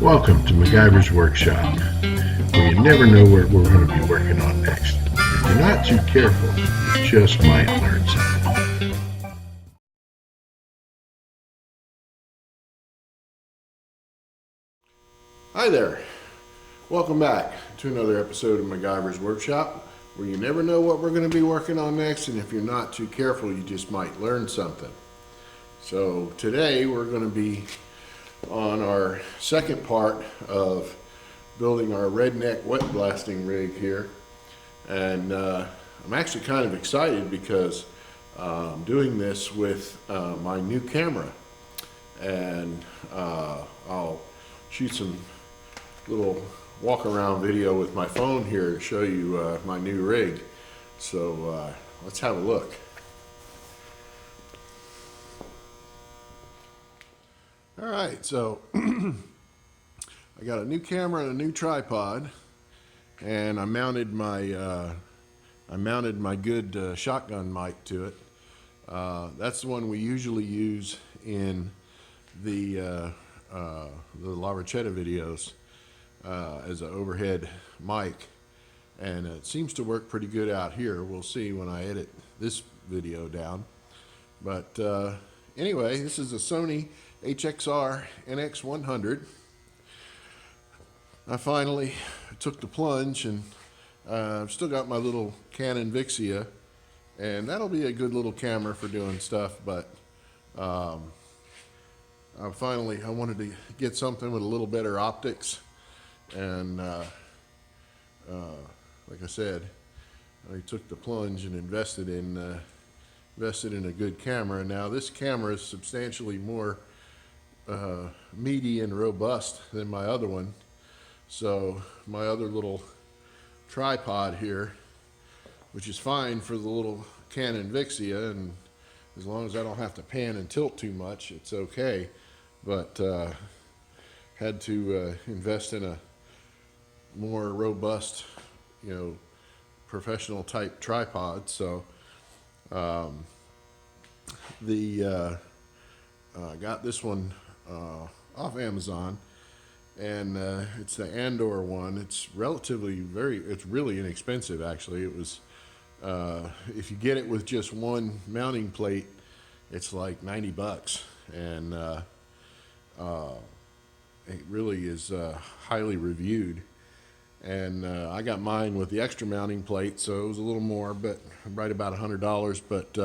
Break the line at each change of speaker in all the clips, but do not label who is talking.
Welcome to MacGyver's Workshop, where you never know what we're going to be working on next. If you're not too careful, you just might learn something. Hi there. Welcome back to another episode of MacGyver's Workshop, where you never know what we're going to be working on next, and if you're not too careful, you just might learn something. So today we're going to be on our second part of building our Redneck wet blasting rig here, and I'm actually kind of excited because I'm doing this with my new camera, and I'll shoot some little walk around video with my phone here to show you my new rig. So let's have a look. All right, so I got a new camera and a new tripod, and I mounted my good shotgun mic to it. That's the one we usually use in the La Racheta videos as an overhead mic, and it seems to work pretty good out here. We'll see when I edit this video down. But anyway, this is a Sony HXR NX100. I finally took the plunge, and I've still got my little Canon Vixia, and that'll be a good little camera for doing stuff, but I wanted to get something with a little better optics, and like I said, I took the plunge and invested in a good camera. Now this camera is substantially more meaty and robust than my other one, so my other little tripod here, which is fine for the little Canon Vixia, and as long as I don't have to pan and tilt too much, it's okay, but had to invest in a more robust, professional type tripod. So I got this one off Amazon, and it's the Andor one. It's it's really inexpensive actually. It was if you get it with just one mounting plate, it's like $90, and it really is highly reviewed. And I got mine with the extra mounting plate, so it was a little more, but right about $100. But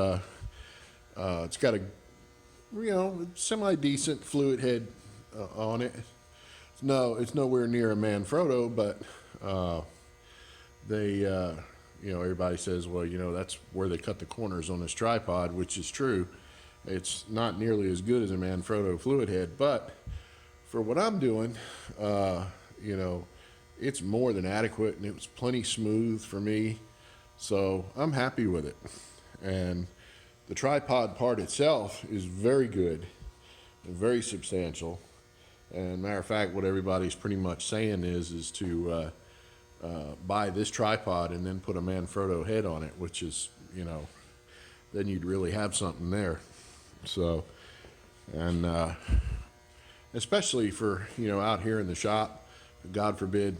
it's got a semi-decent fluid head on it. It's nowhere near a Manfrotto, but everybody says, well, that's where they cut the corners on this tripod, which is true. It's not nearly as good as a Manfrotto fluid head, but for what I'm doing, it's more than adequate, and it was plenty smooth for me, so I'm happy with it. And the tripod part itself is very good and very substantial. And matter of fact, what everybody's pretty much saying is to buy this tripod and then put a Manfrotto head on it, which is, then you'd really have something there. So, and especially for, out here in the shop, God forbid,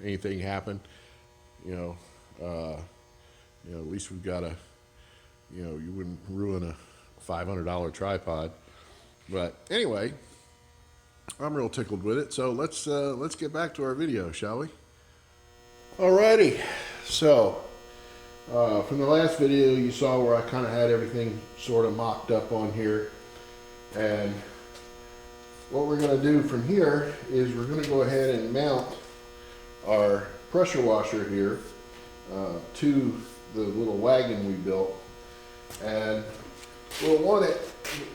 anything happen, at least we've got you wouldn't ruin a $500 tripod. But anyway, I'm real tickled with it. So let's get back to our video, shall we? Alrighty. So from the last video, you saw where I kind of had everything sort of mocked up on here, and what we're going to do from here is we're going to go ahead and mount our pressure washer here to the little wagon we built. And we'll want it,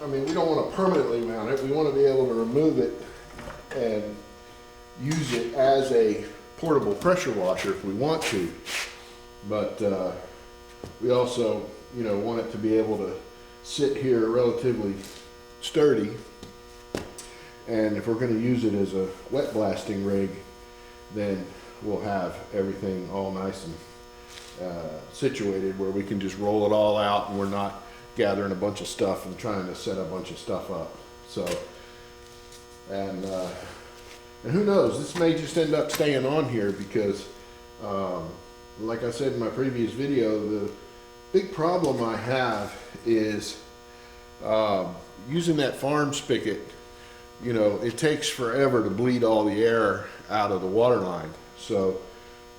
we don't want to permanently mount it. We want to be able to remove it and use it as a portable pressure washer if we want to. But we also, want it to be able to sit here relatively sturdy. And if we're going to use it as a wet blasting rig, then we'll have everything all nice and situated where we can just roll it all out, and we're not gathering a bunch of stuff and trying to set a bunch of stuff up. So, and And who knows, this may just end up staying on here because, like I said in my previous video, the big problem I have is using that farm spigot. You know, it takes forever to bleed all the air out of the water line. So,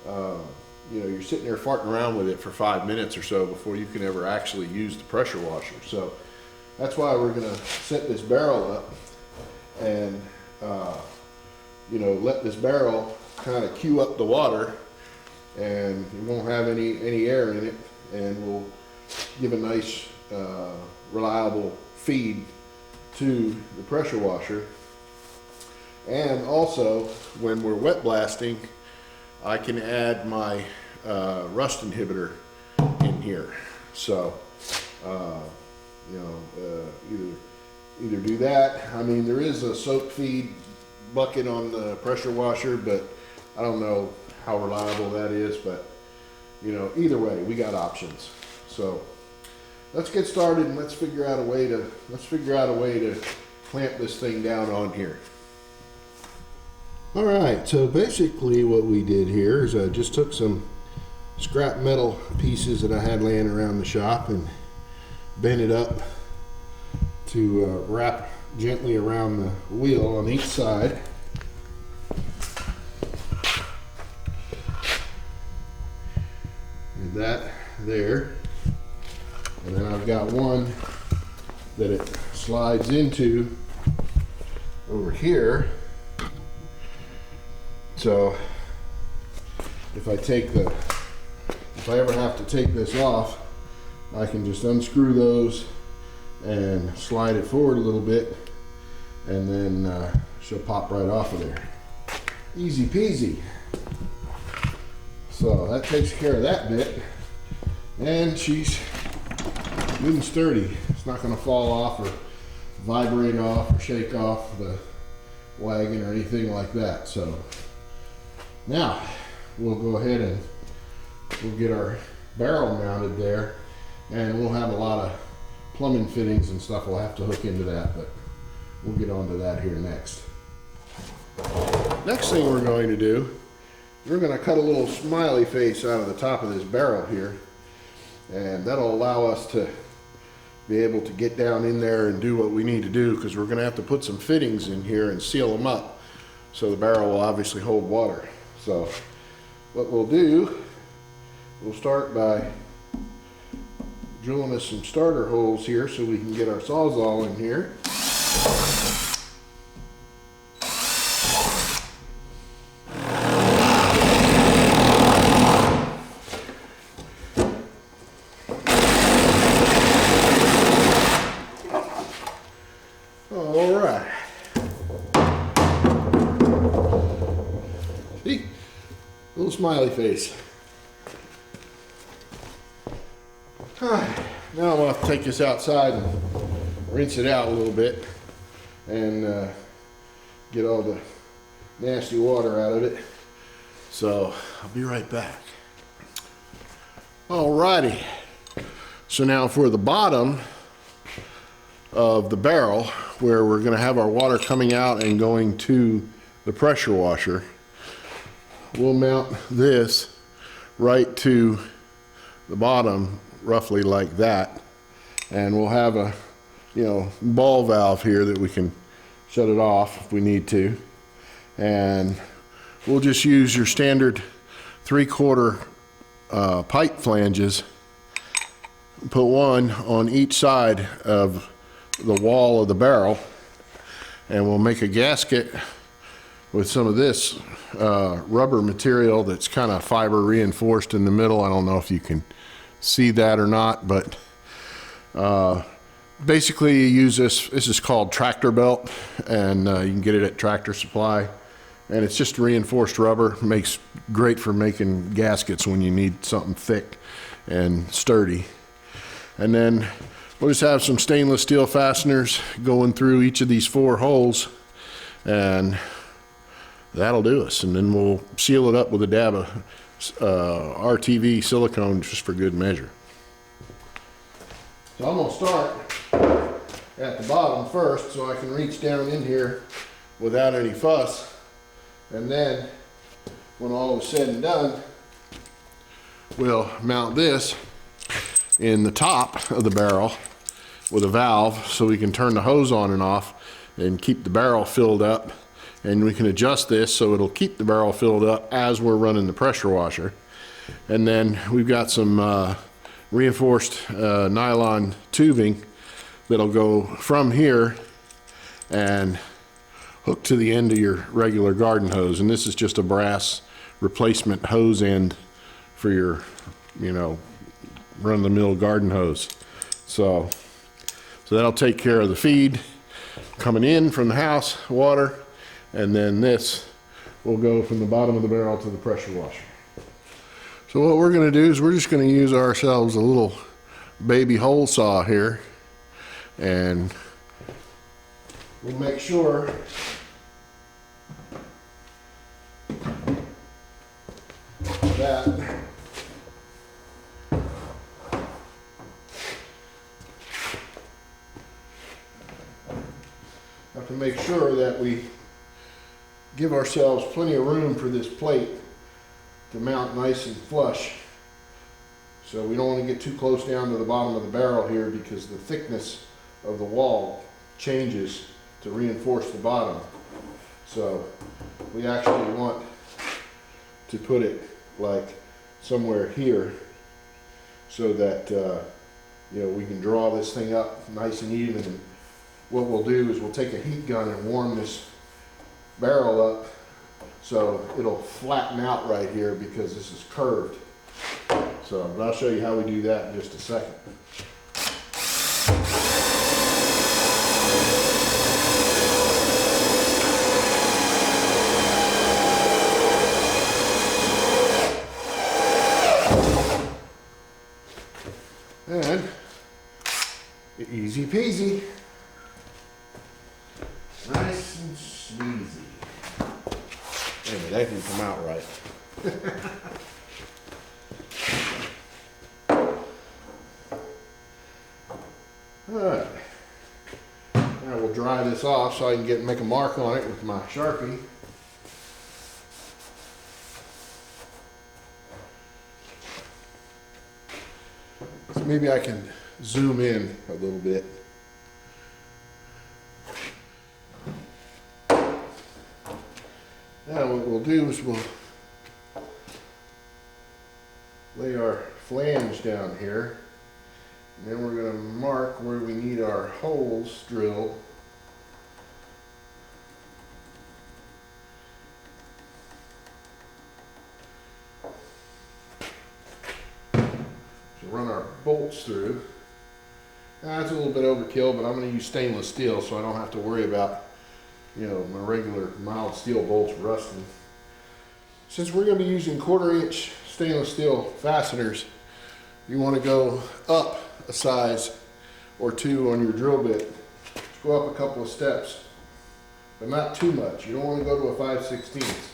you know, you're sitting there farting around with it for 5 minutes or so before you can ever actually use the pressure washer. So that's why we're gonna set this barrel up and, you know, let this barrel kind of cue up the water, and it won't have any air in it, and will give a nice, reliable feed to the pressure washer. And also, when we're wet blasting, I can add my rust inhibitor in here. So, you know, either do that. I mean, there is a soap feed bucket on the pressure washer, but I don't know how reliable that is. But you know, either way, we got options. So let's get started and let's figure out a way to clamp this thing down on here. All right, so basically what we did here is I just took some scrap metal pieces that I had laying around the shop and bent it up to wrap gently around the wheel on each side. And that there. And then I've got one that it slides into over here. So if I ever have to take this off, I can just unscrew those and slide it forward a little bit, and then she'll pop right off of there. Easy peasy. So that takes care of that bit, and she's good and sturdy. It's not going to fall off or vibrate off or shake off the wagon or anything like that. So now we'll go ahead and we'll get our barrel mounted there, and we'll have a lot of plumbing fittings and stuff we'll have to hook into that, but we'll get onto that here next. Next thing we're going to do, we're going to cut a little smiley face out of the top of this barrel here, and that'll allow us to be able to get down in there and do what we need to do, because we're going to have to put some fittings in here and seal them up so the barrel will obviously hold water. So what we'll do, we'll start by drilling us some starter holes here so we can get our sawzall in here. All right. See? Little smiley face. Now I'm going to take this outside and rinse it out a little bit and get all the nasty water out of it. So I'll be right back. Alrighty. So now for the bottom of the barrel, where we're going to have our water coming out and going to the pressure washer, we'll mount this right to the bottom, roughly like that, and we'll have a, you know, ball valve here that we can shut it off if we need to, and we'll just use your standard 3/4 pipe flanges. Put one on each side of the wall of the barrel, and we'll make a gasket with some of this rubber material that's kind of fiber reinforced in the middle. I don't know if you can see that or not, but basically you use this is called tractor belt, and you can get it at Tractor Supply, and it's just reinforced rubber. Makes great for making gaskets when you need something thick and sturdy. And then we'll just have some stainless steel fasteners going through each of these 4 holes, and that'll do us. And then we'll seal it up with a dab of RTV silicone just for good measure. So I'm going to start at the bottom first so I can reach down in here without any fuss And then when all is said and done, we'll mount this in the top of the barrel with a valve so we can turn the hose on and off and keep the barrel filled up. And we can adjust this so it'll keep the barrel filled up as we're running the pressure washer. And then we've got some reinforced nylon tubing that'll go from here and hook to the end of your regular garden hose. And this is just a brass replacement hose end for your, you know, run-of-the-mill garden hose. So that'll take care of the feed coming in from the house, water, and then this will go from the bottom of the barrel to the pressure washer. So what we're going to do is we're just going to use ourselves a little baby hole saw here, and we'll make sure that have to make sure that we give ourselves plenty of room for this plate to mount nice and flush. So we don't want to get too close down to the bottom of the barrel here, because the thickness of the wall changes to reinforce the bottom. So we actually want to put it like somewhere here so that you know, we can draw this thing up nice and even. And what we'll do is we'll take a heat gun and warm this barrel up so it'll flatten out right here because this is curved. So, but I'll show you how we do that in just a second. And easy peasy. Nice and sleazy. Anyway, that can come out right. Alright. Now we'll dry this off so I can make a mark on it with my Sharpie. So maybe I can zoom in a little bit. Now what we'll do is we'll lay our flange down here, and then we're going to mark where we need our holes drilled. So run our bolts through. That's a little bit overkill, but I'm going to use stainless steel so I don't have to worry about, you know, my regular mild steel bolts rusting. Since we're going to be using 1/4 inch stainless steel fasteners, you want to go up a size or two on your drill bit. Just go up a couple of steps, but not too much. You don't want to go to a 5/16.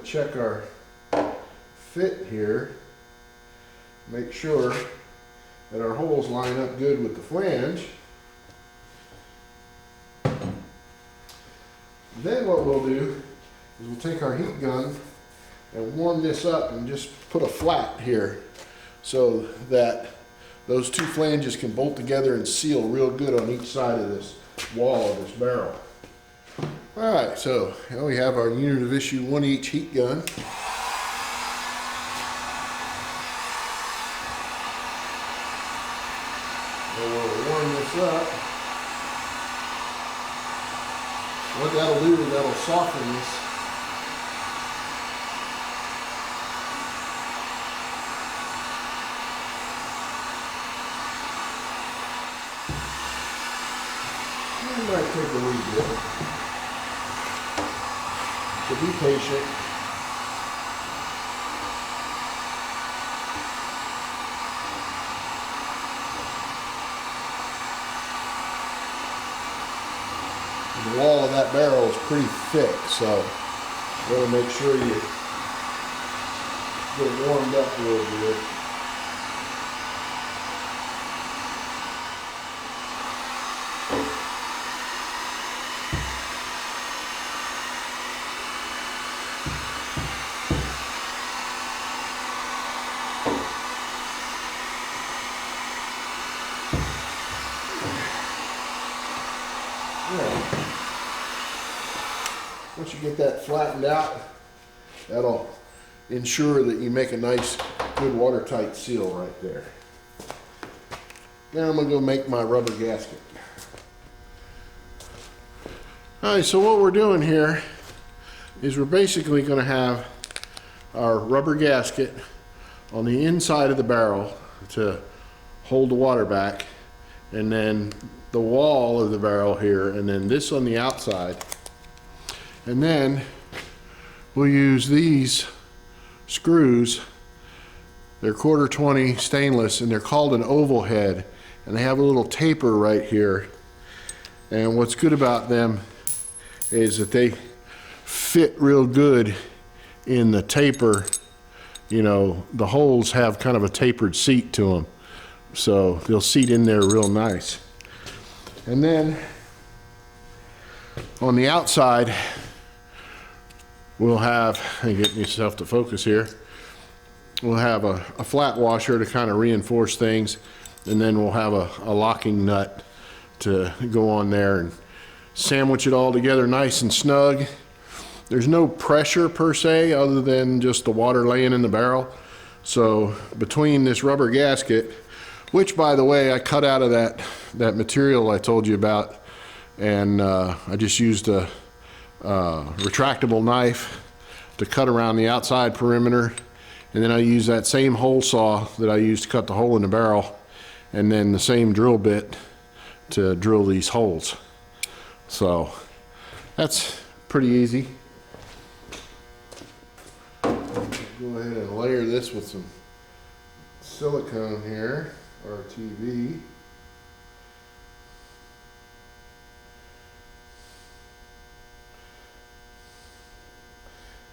Check our fit here, make sure that our holes line up good with the flange. Then what we'll do is we'll take our heat gun and warm this up and just put a flat here so that those two flanges can bolt together and seal real good on each side of this wall of this barrel. Alright, so now we have our unit of issue 1 each heat gun. And we'll warm this up. What that'll do is that'll soften this. It might take a wee bit. So be patient. the wall of that barrel is pretty thick, so you want to make sure you get it warmed up real good. Once you get that flattened out, that'll ensure that you make a nice, good watertight seal right there. Now I'm going to go make my rubber gasket. Alright, so what we're doing here is we're basically going to have our rubber gasket on the inside of the barrel to hold the water back, and then the wall of the barrel here, and then this on the outside. And then we'll use these screws. They're 1/4-20 stainless, and they're called an oval head, and they have a little taper right here. And what's good about them is that they fit real good in the taper. You know, the holes have kind of a tapered seat to them, so they'll seat in there real nice. And then on the outside, we'll have, and get yourself to focus here, we'll have a flat washer to kind of reinforce things, and then we'll have a locking nut to go on there and sandwich it all together nice and snug. There's no pressure per se other than just the water laying in the barrel. So between this rubber gasket, which by the way I cut out of that material I told you about, and I just used a retractable knife to cut around the outside perimeter, and then I use that same hole saw that I used to cut the hole in the barrel, and then the same drill bit to drill these holes. So that's pretty easy. Go ahead and layer this with some silicone here, RTV.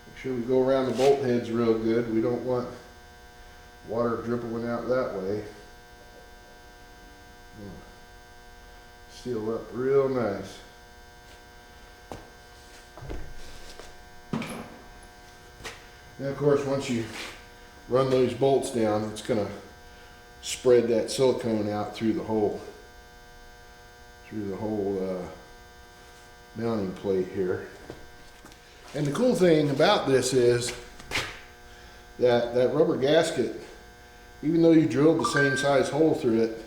Make sure we go around the bolt heads real good. We don't want water dripping out that way. Seal up real nice. Now of course, once you run those bolts down, it's going to spread that silicone out through the whole mounting plate here. And the cool thing about this is that that rubber gasket, even though you drilled the same size hole through it,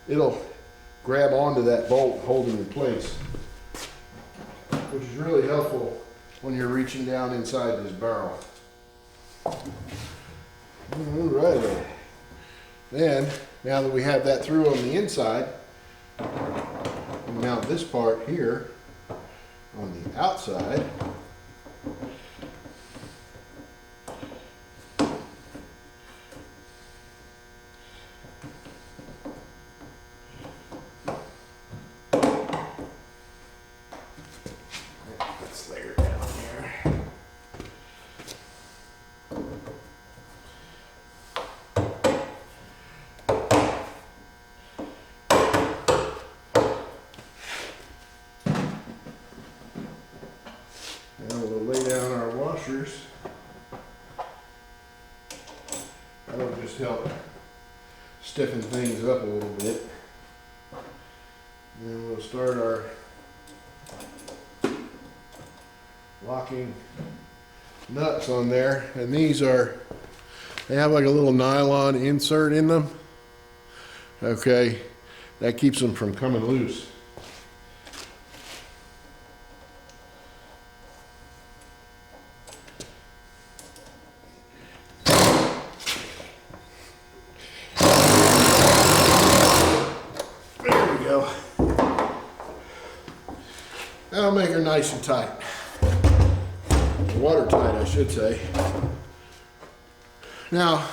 it'll grab onto that bolt, hold it in place, which is really helpful when you're reaching down inside this barrel. Alright, then now that we have that through on the inside, we'll mount this part here on the outside. Let's layer it down here. Now we'll lay down our washers. That'll just help stiffen things up a little bit. Then we'll start our locking nuts on there, and these are, they have like a little nylon insert in them. Okay, that keeps them from coming loose. There we go. That'll make her nice and tight. Watertight, I should say. Now,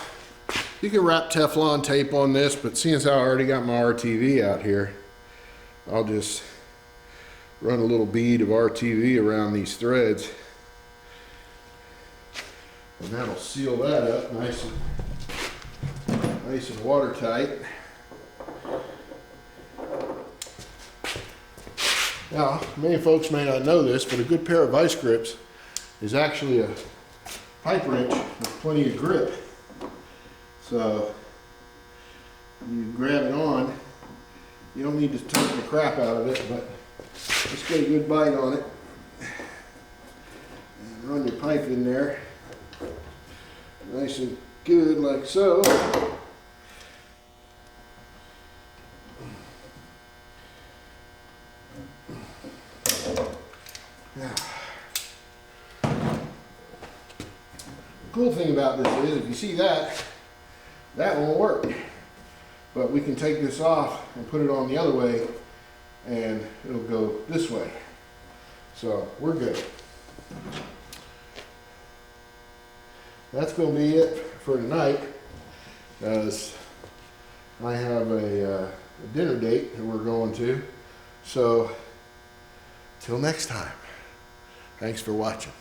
you can wrap Teflon tape on this, but seeing as how I already got my RTV out here, I'll just run a little bead of RTV around these threads. And that'll seal that up nice and watertight. Now, many folks may not know this, but a good pair of vice grips is actually a pipe wrench with plenty of grip. So you grab it on. You don't need to tighten the crap out of it, but just get a good bite on it. And run your pipe in there. Nice and good, like so. Now, the cool thing about this is, if you see that won't work. But we can take this off and put it on the other way, and it'll go this way. So we're good. That's going to be it for tonight, as I have a dinner date that we're going to. So till next time, thanks for watching.